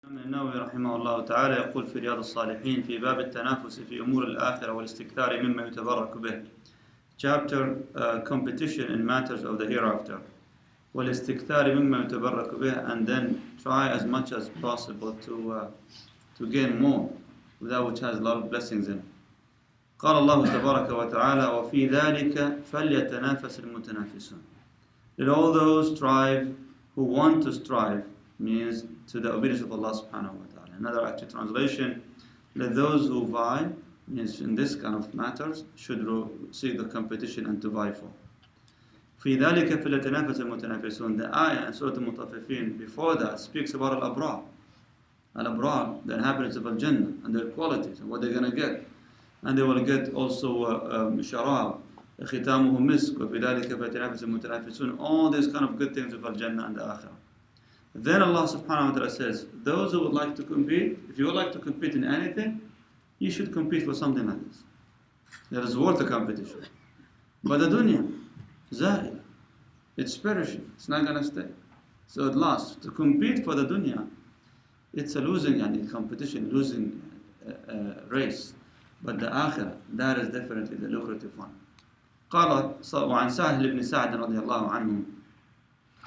النووي رحمه الله تعالى يقول في رياض-us-Saliheen في باب التنافس في أمور الآخرة والاستكثار مما يتبرك به. Chapter competition in matters of the hereafter. والاستكثار مما يتبرك به, and then try as much as possible to gain more with that which has a lot of blessings in it. قال الله تبارك وتعالى وفي ذلك فليتنافس المتنافسون. Let all those strive who want to strive, means to the obedience of Allah subhanahu wa ta'ala. Another actual translation, let those who vie, means in this kind of matters, should seek the competition and to vie for. في ذلك فليتنافس المتنافسون. The ayah in Surah Al-Mutaffifin before that speaks about Al-Abrar. Al-Abrar, the inhabitants of Al-Jannah, and their qualities and what they're going to get. And they will get also sharab, ختامه مسك, وفي ذلك فليتنافس المتنافسون. All these kind of good things of Al-Jannah and the Akhirah. Then Allah subhanahu wa ta'ala says, those who would like to compete, if you would like to compete in anything, you should compete for something like this. That is worth the competition. But the dunya, zahir, it's perishing, it's not going to stay. So at last, to compete for the dunya, it's a losing competition, losing race. But the akhirah, that is definitely the lucrative one. قال وعن سهل بن سعد رضي الله عنه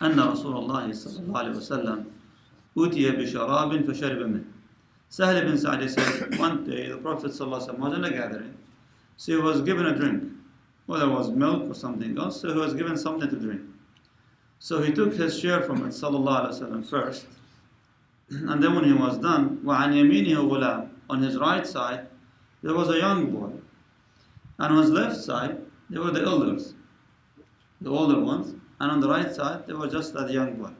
أن رسول الله صلى الله عليه وسلم أتي بشراب فشرب منه. Sahl ibn Sa'd said, one day the Prophet صلى الله عليه وسلم was in a gathering, so he was given a drink, whether it was milk or something else, so he was given something to drink. So he took his share from it صلى الله عليه وسلم first, and then when he was done, وعن يمينه غلام, on his right side there was a young boy, and on his left side there were the elders, the older ones, and on the right side there was just that young boy.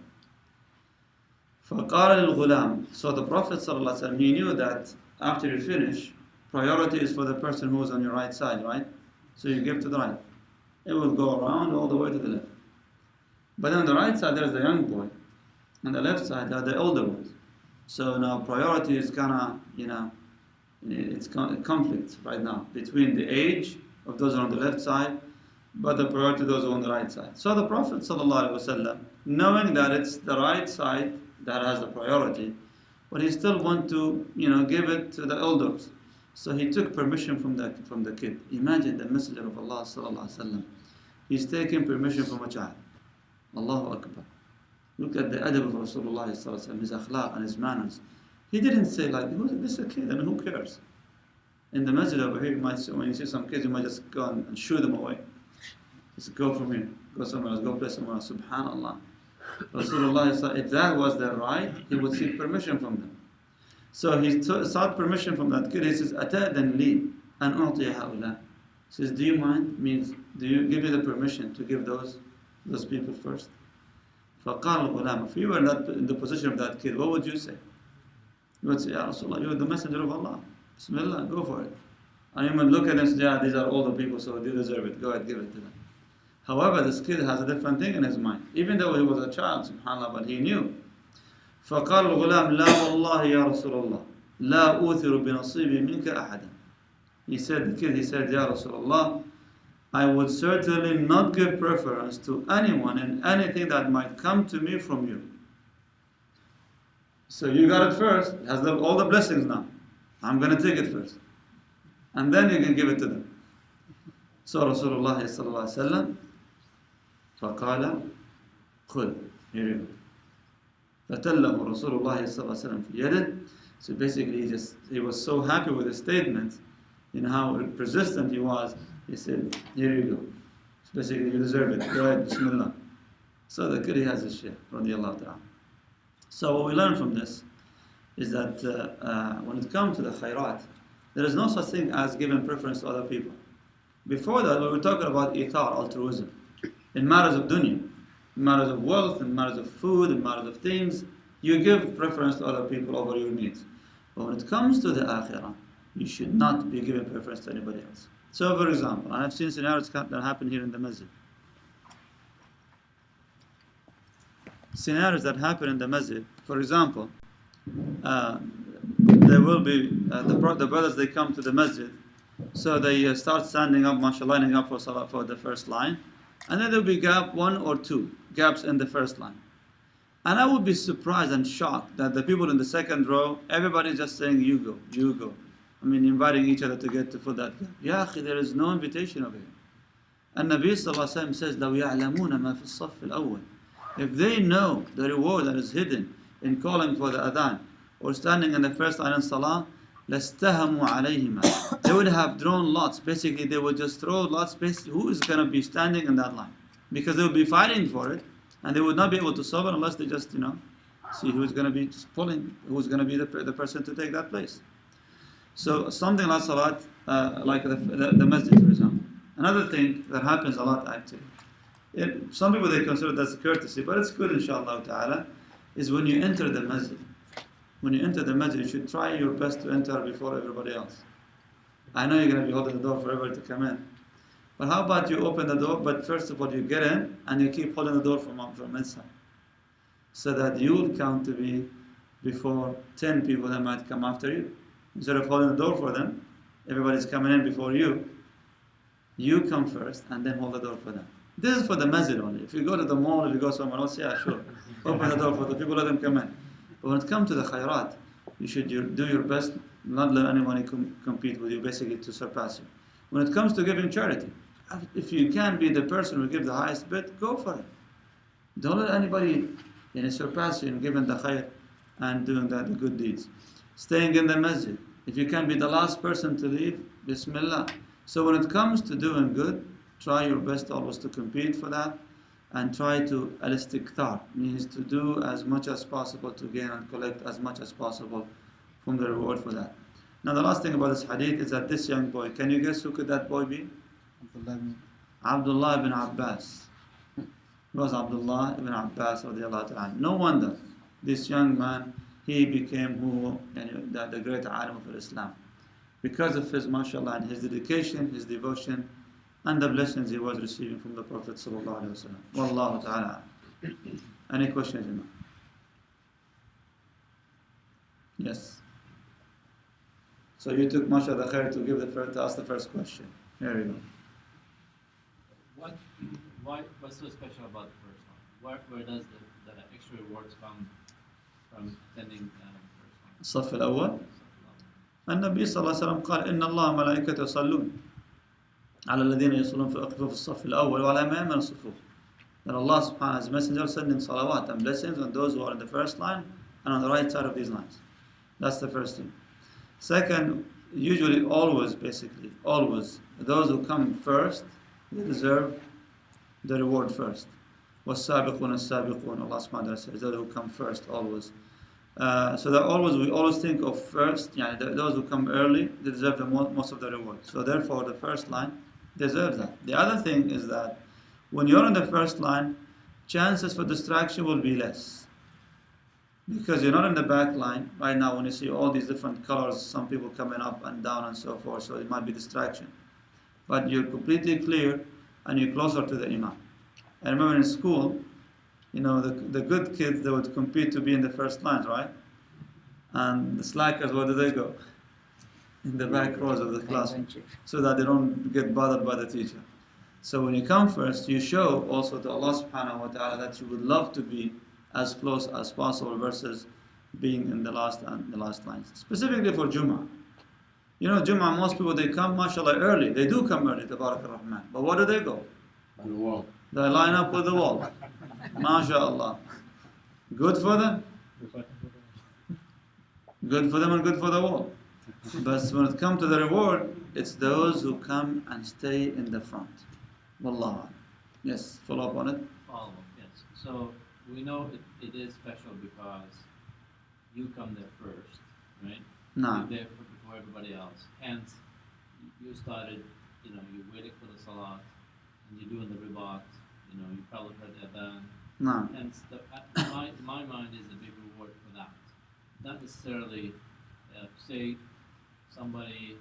فقال للغلام, so the Prophet ﷺ, he knew that after you finish, priority is for the person who is on your right side, right? So you give to the right. It will go around all the way to the left. But on the right side there's the young boy, on the left side there are the older ones. So now priority is kinda, it's conflict right now between the age of those on the left side, but the priority those on the right side. So the Prophet ﷺ, knowing that it's the right side that has the priority, but he still want to, give it to the elders. So he took permission from the kid. Imagine the Messenger of Allah ﷺ, he's taking permission from a child. Allahu Akbar. Look at the adab of Rasulullah ﷺ, his akhlaq and his manners. He didn't say this is a kid, who cares? In the masjid over here, when you see some kids, you might just go and shoo them away. Just go from here, go somewhere else, go play somewhere else. Subhanallah. Rasulullah, if that was their right, he would seek permission from them. So he sought permission from that kid. He says, أَتَأْذَنْ لِي أَنْ أُعْطِيَ هَؤُلَاءِ. He says, do you mind? Means, do you give me the permission to give those people first? فَقَالَ الْغُلَامُ, if you were in the position of that kid, what would you say? You would say, Ya Rasulullah, you are the messenger of Allah. Bismillah, go for it. And you would look at them and say, these are older people, so they deserve it. Go ahead, give it to them. However, this kid has a different thing in his mind. Even though he was a child, subhanAllah, but he knew. فَقَالَ الْغُلَامُ لَا وَاللَّهِ يَا رَسُولَ اللَّهِ لَا أُوثِرُ بِنَصِيبِي مِنْكَ أَحَدًا. He said, Ya Rasulullah, I would certainly not give preference to anyone in anything that might come to me from you. So you got it first. It has all the blessings now. I'm going to take it first. And then you can give it to them. So Rasulullah sallallahu alaihi wasallam, فقال خذ, here you go. فتله رسول الله صلى الله عليه وسلم في يده. So basically he was so happy with the statement, how persistent he was. He said, here you go. So basically you deserve it. Go ahead, Bismillah. So the kid has his share, radiallahu ta'ala. So what we learn from this is that when it comes to the khairat, there is no such thing as giving preference to other people. Before that, we were talking about ithar, altruism. In matters of dunya, in matters of wealth, in matters of food, in matters of things, you give preference to other people over your needs. But when it comes to the akhirah, you should not be giving preference to anybody else. So for example, I have seen scenarios that happen here in the masjid. Scenarios that happen in the masjid, for example, there will be, the brothers, they come to the masjid, so they start standing up, mashallah, lining up for salah for the first line, and then there will be one or two gaps in the first line. And I would be surprised and shocked that the people in the second row, everybody's just saying, you go, you go. I mean, inviting each other to get to fill that gap. Ya akhi, there is no invitation over here. And Nabi Sallallahu Alaihi Wasallam says, لَوْ يَعْلَمُونَ مَا فِي الصَّفِّ الْأَوَّلِ. If they know the reward that is hidden in calling for the adhan or standing in the first line in salah, لَاسْتَهَمُوا عَلَيْهِمَا. They would have drawn lots. Basically, they would just throw lots. Basically, who is going to be standing in that line? Because they would be fighting for it, and they would not be able to solve it unless they just, see who's going to be just pulling, who's going to be the person to take that place. So something like salat, like the masjid, for example. Another thing that happens a lot actually, some people they consider that's courtesy, but it's good inshallah ta'ala, is when you enter the masjid. When you enter the masjid, you should try your best to enter before everybody else. I know you're going to be holding the door for everybody to come in. But how about you open the door, but first of all you get in and you keep holding the door from inside. So that you will count to be before 10 people that might come after you. Instead of holding the door for them, everybody's coming in before you. You come first and then hold the door for them. This is for the masjid only. If you go to the mall, if you go somewhere else, yeah, sure. Open the door for the people, let them come in. But when it comes to the khairat, you should do your best, not let anyone compete with you, basically to surpass you. When it comes to giving charity, if you can be the person who gives the highest bit, go for it. Don't let anybody surpass you in giving the khair and doing the good deeds. Staying in the masjid. If you can be the last person to leave, bismillah. So when it comes to doing good, try your best always to compete for that, and try to al-istiqtar, means to do as much as possible to gain and collect as much as possible from the reward for that. Now the last thing about this hadith is that this young boy, can you guess who could that boy be? Abdullah ibn Abbas. It was Abdullah ibn Abbas radiallahu ta'ala. No wonder this young man, he became the great alim of Islam. Because of his, mashallah, and his dedication, his devotion, and the blessings he was receiving from the Prophet sallallahu alaihi wasallam. Wallahu ta'ala. Any questions, Imam? Yes. So you took mashallah khair to ask the first question. Here we go. What's so special about the first one? Where does the extra rewards come from attending the first one? الصف الأول. النبي صلى الله عليه وسلم قال إن الله ملائكته يصلون على الذين يصلون في الصف الأول وعلى ما يمن الصفوف. That Allah subhanahu wa ta'ala's messenger sending salawat and blessings on those who are in the first line and on the right side of these lines. That's the first thing. Second, usually always, those who come first, they deserve the reward first. وَالسَّابِقُونَ السَّابِقُونَ Allah subhanahu wa ta'ala says, those who come first, always. So that we always think of first, those who come early, they deserve the most of the reward. So therefore, the first line deserves that. The other thing is that when you're in the first line, chances for distraction will be less. Because you're not in the back line. Right now, when you see all these different colors, some people coming up and down and so forth, so it might be distraction. But you're completely clear and you're closer to the imam. I remember in school, the good kids, they would compete to be in the first lines, right? And the slackers, where do they go? In the back rows of the class, so that they don't get bothered by the teacher. So when you come first, you show also to Allah subhanahu wa ta'ala that you would love to be as close as possible versus being in the last lines. Specifically for Jummah. Jummah, most people, they come, mashallah, early. They do come early, tabarak ar-Rahman. But where do they go? On the wall. They line up with the wall. MashaAllah. Good for them. Good for them and good for the wall. But when it comes to the reward, it's those who come and stay in the front. Wallah. Yes, follow up on it. Follow up, yes. So we know it is special because you come there first, right? No. You're there before everybody else. Hence, you started, you waited for the salat, and you're doing the ribat, you probably heard the adhan. No. Hence, my mind is a big reward for that. Not necessarily, say, somebody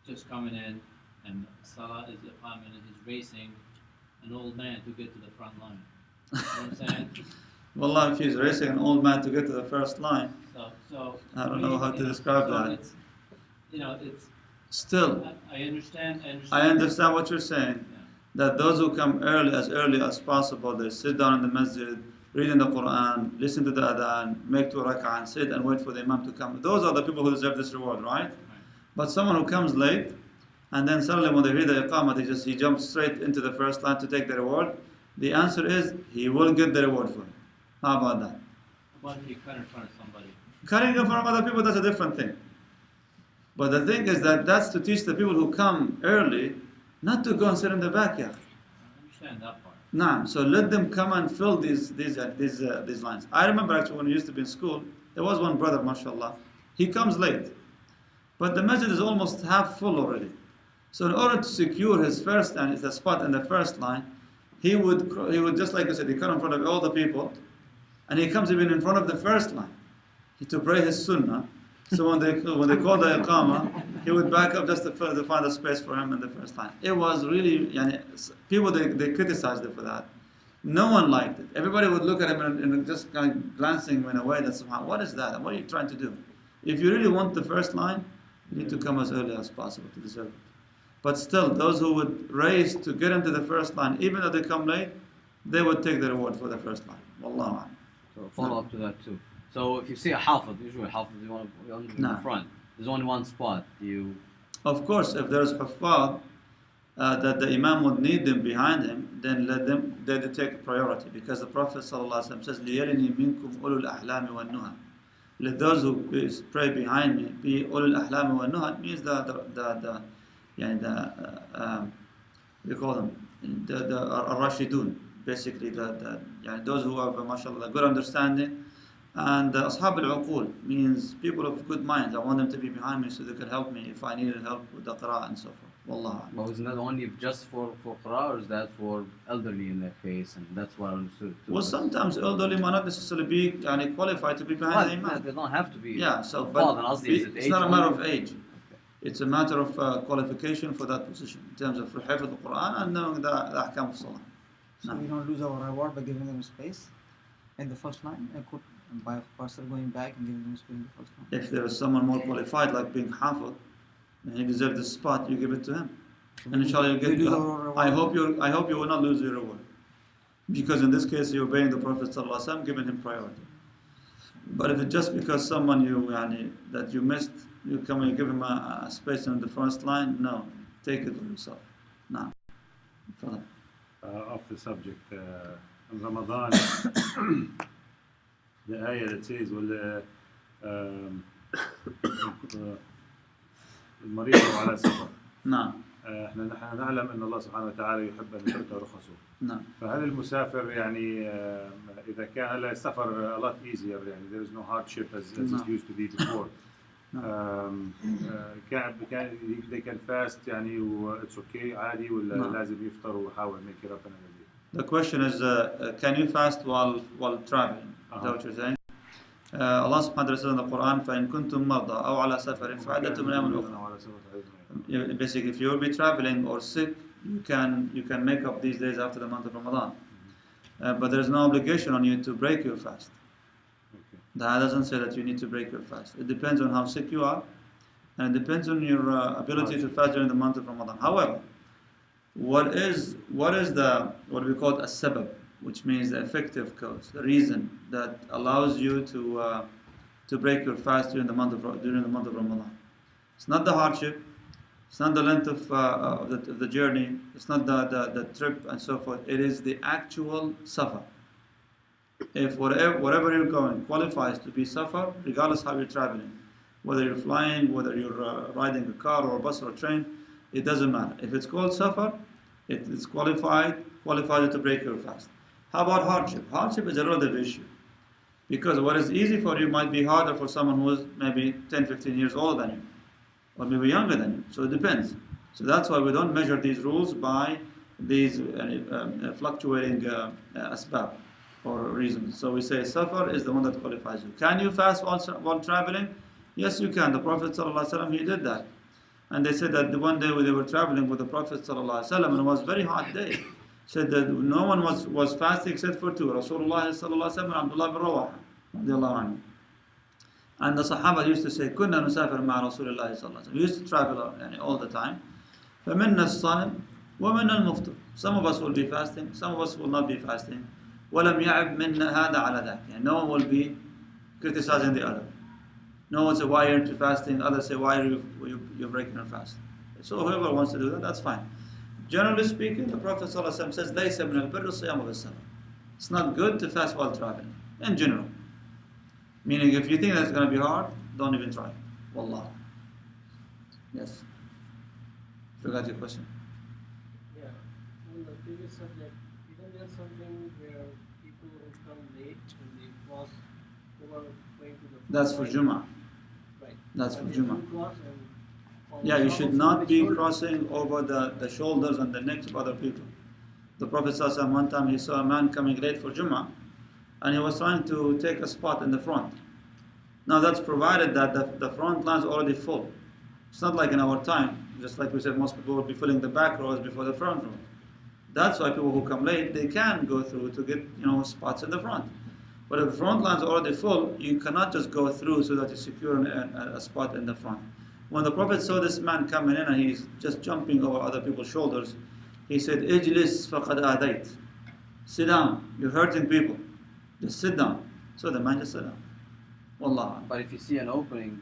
just coming in and Salah is Imam and he's racing an old man to get to the front line. You know what I'm saying? Wallah, if he's racing an old man to get to the first line, so I don't know how to describe that. It's, it's still, I understand. I understand what you're saying. Yeah. That those who come early as possible, they sit down in the masjid, reading the Quran, listen to the adhan, make 2 rak'ah and sit and wait for the imam to come. Those are the people who deserve this reward, right? But someone who comes late and then suddenly when they hear the iqamah, he jumps straight into the first line to take the reward. The answer is he will get the reward for it. How about that? What if you cut in front of somebody? Cutting in front of other people, that's a different thing. But the thing is that's to teach the people who come early not to go and sit in the back, yeah. I understand that part. Nah, so let them come and fill these lines. I remember actually when we used to be in school, there was one brother, mashallah, he comes late. But the masjid is almost half full already. So in order to secure his first and the spot in the first line, he would just like I said, he cut in front of all the people, and he comes even in front of the first line to pray his sunnah. So when they call the iqamah, he would back up just to find a space for him in the first line. It was really, people they criticized it for that. No one liked it. Everybody would look at him and just kind of glancing him in a way that somehow, what is that? What are you trying to do? If you really want the first line, you need to come as early as possible to deserve it. But still, those who would race to get into the first line, even though they come late, they would take the reward for the first line. Wallahu a'lam. So follow up to that too. So if you see a hafiz, usually hafiz, you want to be in the front. There's only one spot. Of course, if there's huffaz that the imam would need them behind him, then let them they take priority, because the Prophet ﷺ says, لِيَلِنِي مِنْكُمْ أُولُو الْأَحْلَامِ وَالنُّهَى. Let those who pray behind me be أُولُو الْأَحْلَامِ وَالنُّهَى. It means we call them the Rashidun, basically those who have mashallah good understanding. And Ashab al-Uqul means people of good minds. I want them to be behind me so they can help me if I needed help with the qira'ah and so forth. Wallah. But isn't that only just for qira'ah, or is that for elderly in that case? And that's what I understood too. Well, sometimes elderly might not necessarily be qualified to be behind the imam. They don't have to be. Yeah, so but it's not a matter of age. It's a matter of qualification for that position in terms of hifz al-Quran and knowing the ahkam of salah. So we don't lose our reward by giving them space in the first line, and by faster going back and giving them space in the first line. If there is someone more qualified, like being hafiz, and he deserves the spot, you give it to him. So And inshallah you get. I hope you will not lose your reward, because in this case you're obeying the Prophet ﷺ, giving him priority. But if it's just because someone that you missed, you come and you give him a space in the first line, no, take it for yourself. No. Off the subject, in Ramadan, the ayah that says, المريض على سفر. نعم. نحن نعلم أن الله سبحانه وتعالى يحب أن يشرك رخصه. نعم. فهل المسافر إذا كان هلا السفر a lot easier, there is no hardship as it used to be before. they can fast it's okay عادي ولا لازم يفطر ويحاول make it up and everything? The question is, can you fast while traveling? Is that what you're saying? Allah subhanahu wa ta'ala says in the Quran, فَإِن كُنْتُم مَرْضَى أَوْ عَلَى سَفَرٍ فَعِدَّةٌ مِنْ أَيَّامٍ أُخَرَ. Basically, if you'll be traveling or sick, you can make up these days after the month of Ramadan. But there is no obligation on you to break your fast. That doesn't say that you need to break your fast. It depends on how sick you are, and it depends on your ability to fast during the month of Ramadan. However, what is what we call a sabab, which means the effective cause, the reason that allows you to break your fast during the month of Ramadan? It's not the hardship, it's not the length of the journey, it's not the trip and so forth. It is the actual safar. If wherever you're going qualifies to be safar, regardless how you're traveling, whether you're flying, whether you're riding a car or a bus or a train, it doesn't matter. If it's called safar, it is qualifies you to break your fast. How about hardship? Hardship is a relative issue, because what is easy for you might be harder for someone who is maybe 10, 15 years older than you, or maybe younger than you. So it depends. So that's why we don't measure these rules by these fluctuating asbab or reasons. So we say safar is the one that qualifies you. Can you fast while traveling? Yes, you can. The Prophet ﷺ, he did that. And they said that the one day when they were traveling with the Prophet ﷺ, and it was a very hot day, said that no one was fasting except for two, Rasulullah ﷺ and Abdullah bin Rawaha. And the Sahaba used to say, كنا نسافر مع رسول الله صلى الله عليه وسلم. We used to travel all the time. فمنا الصائم ومنا المفطر. Some of us will be fasting, some of us will not be fasting. وَلَمْ يَعِبْ مِنْ هَذَا عَلَى ذَاكَ. And no one will be criticizing the other. No one say, why aren't you fasting? Others say, why are you breaking your fast? So whoever wants to do that, that's fine. Generally speaking, the Prophet ﷺ says, لَيْسَ مِنَ الْبِرِّ الصِّيَامُ بِالسَّفَرِ. It's not good to fast while traveling, in general. Meaning, if you think that's going to be hard, don't even try. Wallah. Yes. Forgot your question. Yeah, on the previous subject, isn't there something where people who come late and they cross over going to the That's for Jummah. Right. That's for And they Jummah. do cross and on Yeah, you top should of not the be shoulder. crossing over the shoulders and the necks of other people. The Prophet ﷺ, one time he saw a man coming late for Jummah, and he was trying to take a spot in the front. Now that's provided that the front line's already full. It's not like in our time, just like we said, most people will be filling the back rows before the front row. That's why people who come late, they can go through to get spots in the front. But if the front line's already full, you cannot just go through so that you secure a spot in the front. When the Prophet saw this man coming in and he's just jumping over other people's shoulders, he said, "Ijlis faqad adait." Sit down, you're hurting people. Just sit down. So the man just sat down. Wallah. But if you see an opening,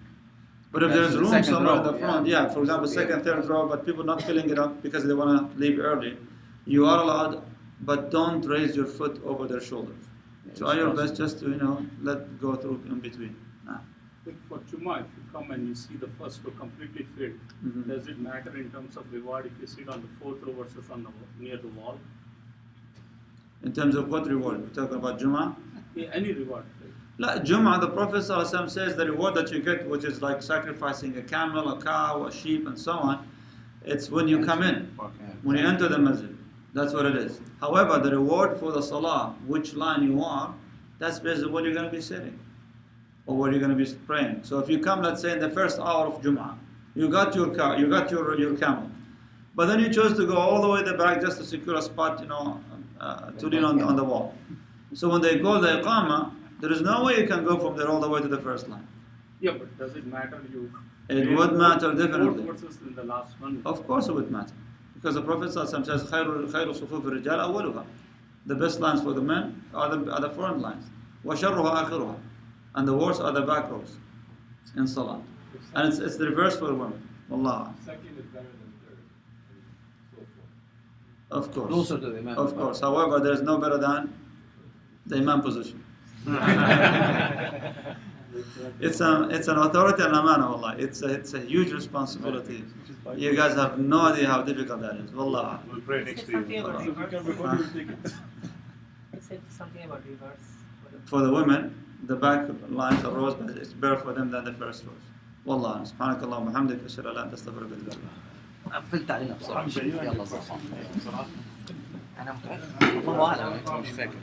But if that's there's the room second somewhere row, in the front, yeah. for example, second, third row, but people not filling it up because they want to leave early, you are allowed, but don't raise your foot over their shoulders. Yeah, Try your it's best just to, let go through in between. Nah. But for Jummah, if you come and you see the first row completely filled, Mhm. does it matter in terms of reward if you sit on the fourth row versus on the near the wall? In terms of what reward? We're talking about Jummah? Yeah, any reward. La, Jummah, the Prophet ﷺ says the reward that you get, which is like sacrificing a camel, a cow, a sheep, and so on, it's when you come in, when you enter the masjid. That's what it is. However, the reward for the salah, which line you are, that's based on what you're going to be sitting or what you're going to be praying. So if you come, let's say, in the first hour of Jummah, you got your car, you got your camel, but then you chose to go all the way to the back just to secure a spot, to lean on the wall. So when they call the iqamah, there is no way you can go from there all the way to the first line. Yeah, but does it matter It would matter definitely. Fourth versus in the last one. Of course it would matter. Because the Prophet ﷺ says, خَيْرُ صُفُوفِ الرِّجَالِ أَوَّلُهَا. The best lines for the men are the front lines. وَشَرُّهَا آخِرُهَا. And the worst are the back rows in Salah. And it's the reverse for the women. Wallah. Second is better than third, and so forth. Of course. closer to the Imam. Of course. However, there is no better than the Imam position. It's an authority and amana, wallah. It's a huge responsibility. You guys have no idea how difficult that is. Wallah. We'll pray next to Something you. about reverse. You said something about reverse. For the women, the back lines are rows, but it's better for them than the first rows. والله سبحانك اللهم وبحمدك اشهد ان لا اله الا انت استغفرك واتوب اليك. قفلت علينا بسرعه يلا صح انا الله اعلم مش فاكر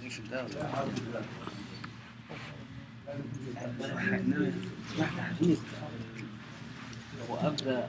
مش ده وابدا